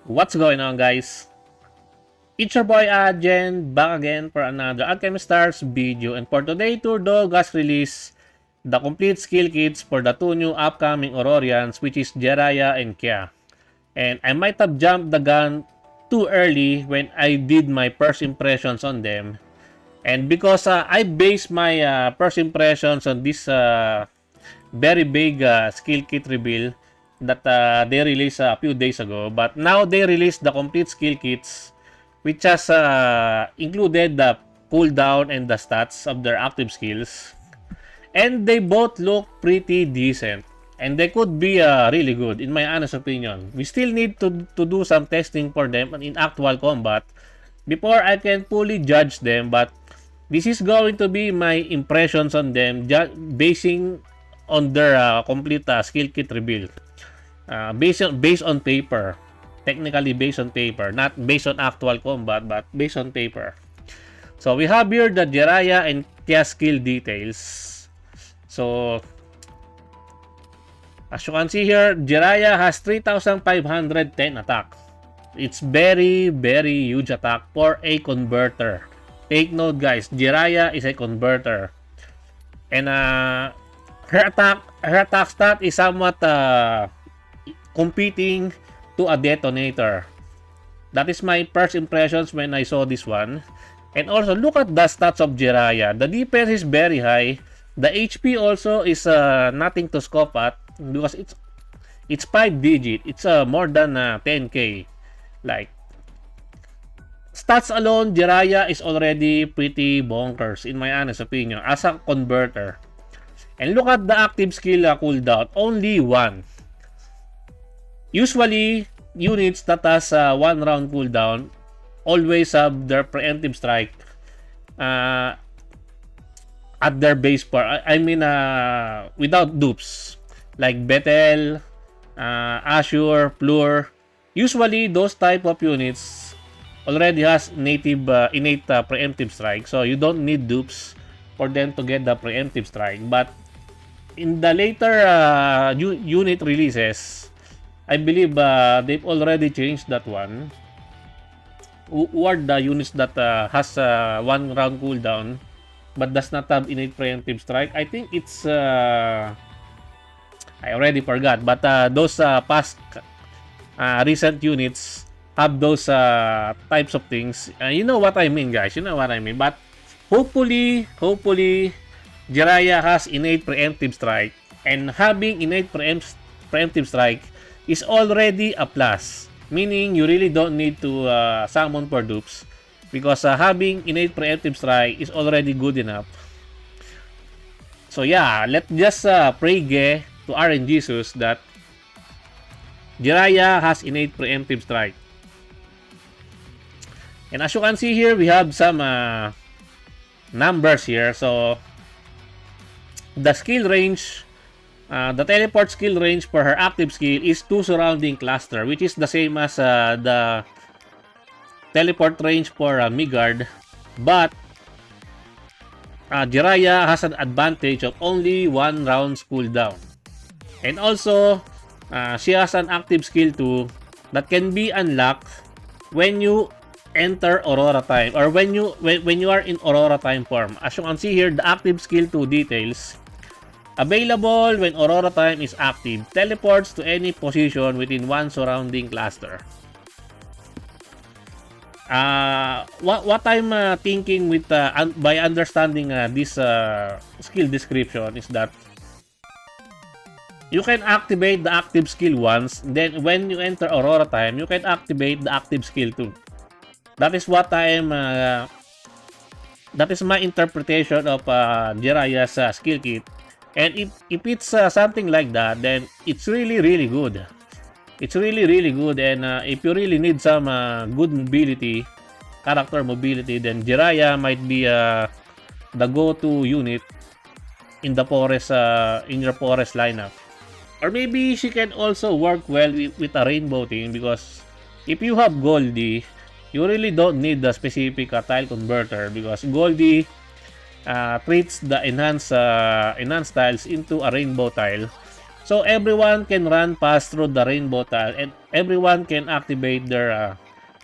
What's going on, guys? It's your boy Jen, back again for another Alchemy Stars video, and for today tour dog has released the complete skill kits for the two new upcoming Aurorians, which is Jeriah and Kya. And I might have jumped the gun too early when I did my first impressions on them. And because I based my first impressions on this very big skill kit reveal that they released a few days ago, but now they released the complete skill kits, which has included the cooldown and the stats of their active skills, and they both look pretty decent, and they could be really good in my honest opinion. We still need to do some testing for them in actual combat before I can fully judge them, but this is going to be my impressions on them basing on their complete skill kit reveal. Based on paper, technically based on paper, not based on actual combat, but based on paper. So we have here the Jeriah and Kya skill details. So as you can see here, Jeriah has 3,510 attack. It's very huge attack for a converter. Take note, guys, Jeriah is a converter, and her attack stat is somewhat competing to a detonator. That is my first impressions when I saw this one. And also look at the stats of Jeriah. The defense is very high. The HP also is nothing to scoff at because it's 5 digit. It's more than 10k. Like, stats alone, Jeriah is already pretty bonkers in my honest opinion as a converter. And look at the active skill cooldown, only 1. Usually, units that has 1 round cooldown always have their preemptive strike at their base part. I mean, without dupes. Like Bethel, Ashur, Plur. Usually, those type of units already has innate preemptive strike. So, you don't need dupes for them to get the preemptive strike. But in the later unit releases, I believe they've already changed that one. Who are the units that has 1 round cooldown but does not have innate preemptive strike? I think it's I already forgot, but those past recent units have those types of things. You know what I mean, guys. You know what I mean. But hopefully, Jeriah has innate preemptive strike, and having innate preemptive strike is already a plus, meaning you really don't need to summon for dupes because having innate preemptive strike is already good enough. So yeah, let's just pray to RN Jesus that Jeriah has innate preemptive strike. And as you can see here, we have some numbers here. So the skill range, the teleport skill range for her active skill is 2 surrounding cluster, which is the same as the teleport range for Midgard. But Jeriah has an advantage of only 1 round's cooldown. And also, she has an active skill too that can be unlocked when you enter Aurora time, or when you are in Aurora time form. As you can see here, the active skill 2 details. Available when Aurora time is active. Teleports to any position within 1 surrounding cluster. What I'm thinking with by understanding this skill description is that you can activate the active skill once, then when you enter Aurora time, you can activate the active skill too. That is what that is my interpretation of Jeriah's skill kit. And if it's something like that, then it's really good. It's really good. And if you really need some good mobility, character mobility, then Jeriah might be the go-to unit in the forest, in your forest lineup. Or maybe she can also work well with a rainbow team, because if you have Goldie, you really don't need the specific tile converter, because Goldie treats the enhanced tiles into a rainbow tile. So everyone can run past through the rainbow tile and everyone can activate their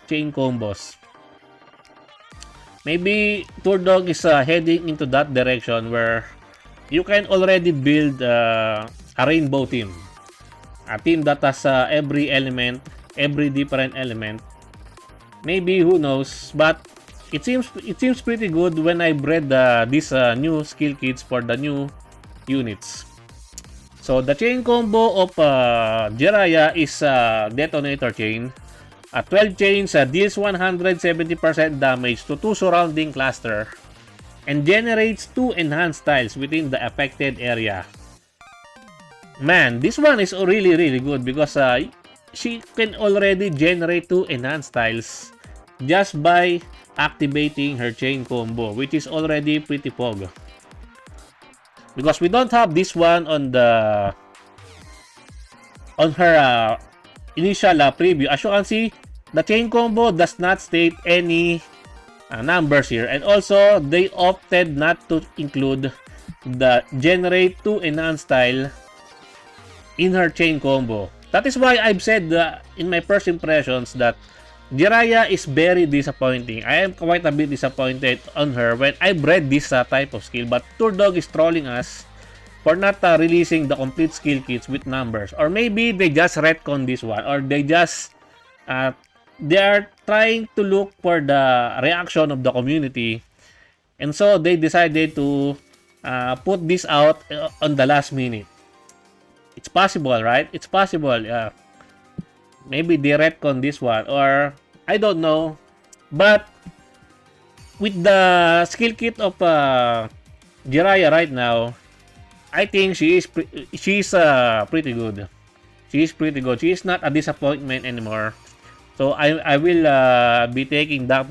chain combos. Maybe Tour Dog is heading into that direction where you can already build a rainbow team. A team that has every element, every different element. Maybe, who knows, but it seems pretty good when I bred these new skill kits for the new units. So the chain combo of Jeriah is detonator chain. 12 chains deals 170% damage to 2 surrounding cluster and generates 2 enhanced tiles within the affected area. Man, this one is really good because she can already generate 2 enhanced tiles just by activating her chain combo, which is already pretty pog. Because we don't have this one on her initial preview. As you can see, the chain combo does not state any numbers here, and also they opted not to include the generate 2 enhanced tile in her chain combo. That is why I've said in my first impressions that Jeriah is very disappointing. I am quite a bit disappointed on her when I bred this type of skill, but Tour Dog is trolling us for not releasing the complete skill kits with numbers. Or maybe they just retcon this one, or they just they are trying to look for the reaction of the community, and so they decided to put this out on the last minute. It's possible, right? It's possible. Maybe they retcon this one, or I don't know. But with the skill kit of Jeriah right now, I think she's pretty good. She is pretty good. She is not a disappointment anymore. So I will be taking that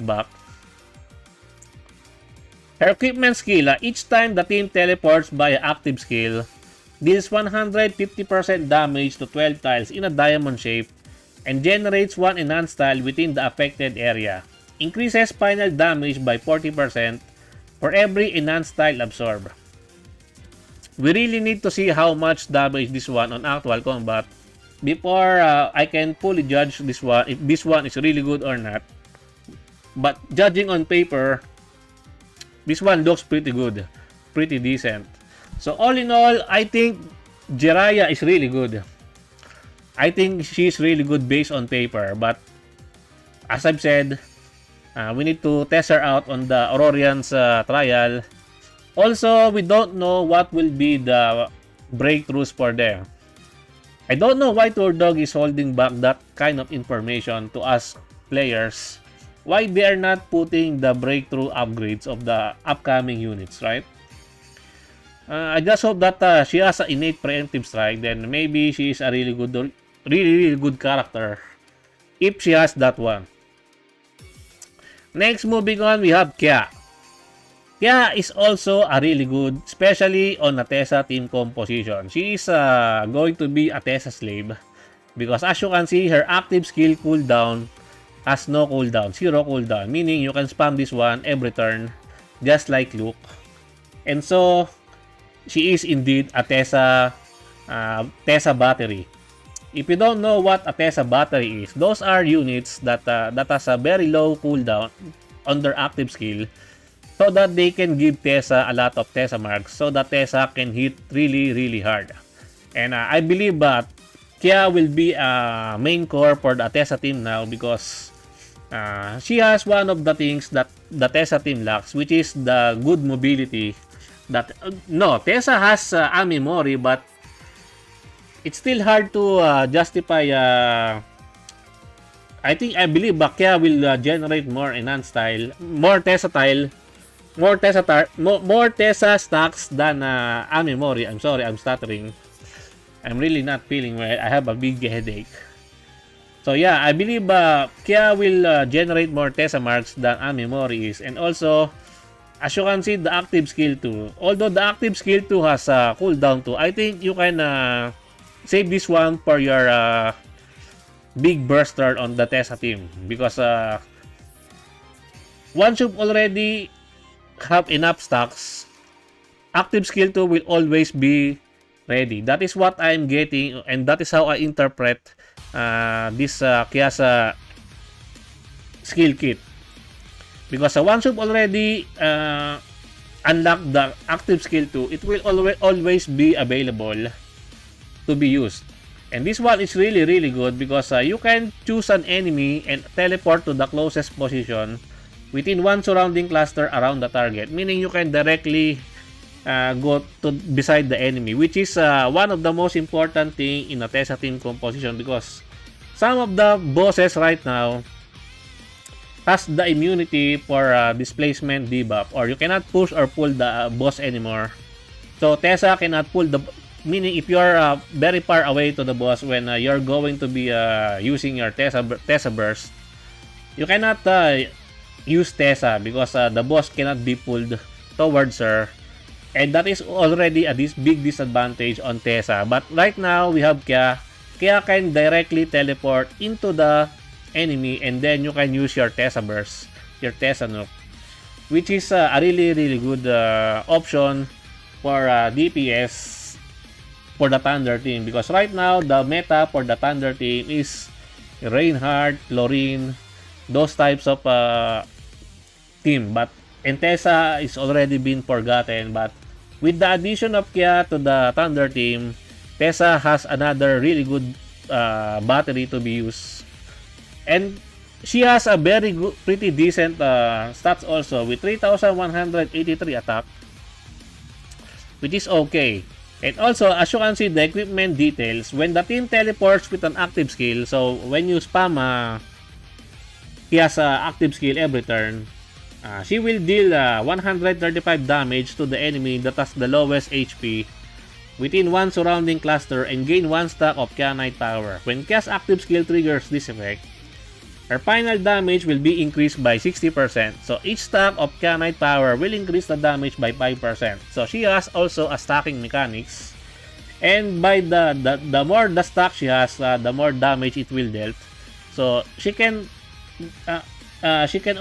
back. Her equipment skill, each time the team teleports by active skill, deals 150% damage to 12 tiles in a diamond shape and generates 1 enhanced tile within the affected area. Increases final damage by 40% for every enhanced tile absorbed. We really need to see how much damage this one on actual combat before I can fully judge this one, if this one is really good or not. But judging on paper, this one looks pretty good, pretty decent. So all in all, I think Jeriah is really good. I think she's really good based on paper, but as I've said, we need to test her out on the Aurorian's trial. Also, we don't know what will be the breakthroughs for them. I don't know why Tour Dog is holding back that kind of information to us players. Why they are not putting the breakthrough upgrades of the upcoming units, right? I just hope that she has an innate preemptive strike. Then maybe she is a really good character if she has that one. Next, moving on, we have Kya. Kya is also a really good, especially on a Tessa team composition. She is going to be a Tessa slave because as you can see, her active skill cooldown has no cooldown, 0 cooldown, meaning you can spam this one every turn, just like Luke. And so, she is indeed a Tessa battery. If you don't know what a Tessa battery is, those are units that has a very low cooldown on their active skill, so that they can give Tessa a lot of Tessa marks, so that Tessa can hit really hard. And I believe that Kya will be a main core for the Tessa team now because she has one of the things that the Tessa team lacks, which is the good mobility. That no, Tessa has Ami Mori, but it's still hard to justify. I believe Kya will generate more enhanced tile, more Tessa tile, more Tessa stacks than Ami Mori. I'm sorry, I'm stuttering. I'm really not feeling well. I have a big headache. So yeah, I believe Kya will generate more Tessa marks than Ami Mori is, and also, as you can see, the active skill 2. Although the active skill 2 has a cooldown 2, I think you can save this one for your big burster on the Tessa team. Because once you already have enough stacks, active skill 2 will always be ready. That is what I'm getting, and that is how I interpret this Kyasa skill kit. Because once you've already unlocked the active skill 2, it will always be available to be used. And this one is really good because you can choose an enemy and teleport to the closest position within one surrounding cluster around the target, meaning you can directly go to beside the enemy, which is one of the most important thing in a TESA team composition, because some of the bosses right now has the immunity for displacement debuff, or you cannot push or pull the boss anymore. So TESA cannot pull the, meaning if you're very far away to the boss when you're going to be using your TESA burst, you cannot use TESA because the boss cannot be pulled towards her, and that is already a big disadvantage on TESA. But right now we have Kya. Kya can directly teleport into the enemy, and then you can use your TESA burst, your TESA nuke, which is a really good option for DPS for the Thunder team, because right now the meta for the Thunder team is Reinhardt, Loreen, those types of team. But Entesa is already been forgotten, but with the addition of Kya to the Thunder team, TESA has another really good battery to be used. And she has a very good, pretty decent stats also, with 3,183 attack, which is okay. And also, as you can see, the equipment details, when the team teleports with an active skill, so when you spam Kya's active skill every turn, she will deal 135 damage to the enemy that has the lowest HP within one surrounding cluster and gain 1 stack of Kyanite power. When Kya's active skill triggers this effect, her final damage will be increased by 60%. So each stack of Kyanite power will increase the damage by 5%. So she has also a stacking mechanics. And by the more the stack she has, the more damage it will dealt. So she can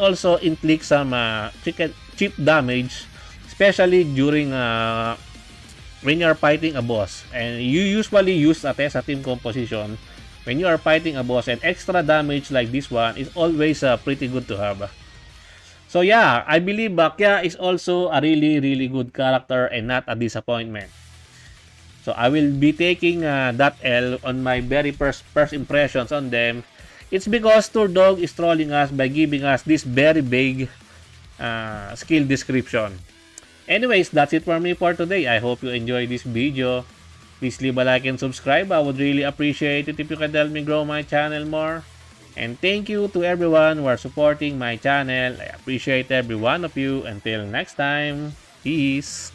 also inflict some cheap damage, especially during when you are fighting a boss. And you usually use a TESA team composition when you are fighting a boss, and extra damage like this one is always pretty good to have. So yeah, I believe Kya is also a really good character and not a disappointment. So I will be taking that L on my very first impressions on them. It's because Turdog is trolling us by giving us this very vague skill description. Anyways, that's it for me for today. I hope you enjoyed this video. Please leave a like and subscribe. I would really appreciate it if you could help me grow my channel more. And thank you to everyone who are supporting my channel. I appreciate every one of you. Until next time, peace.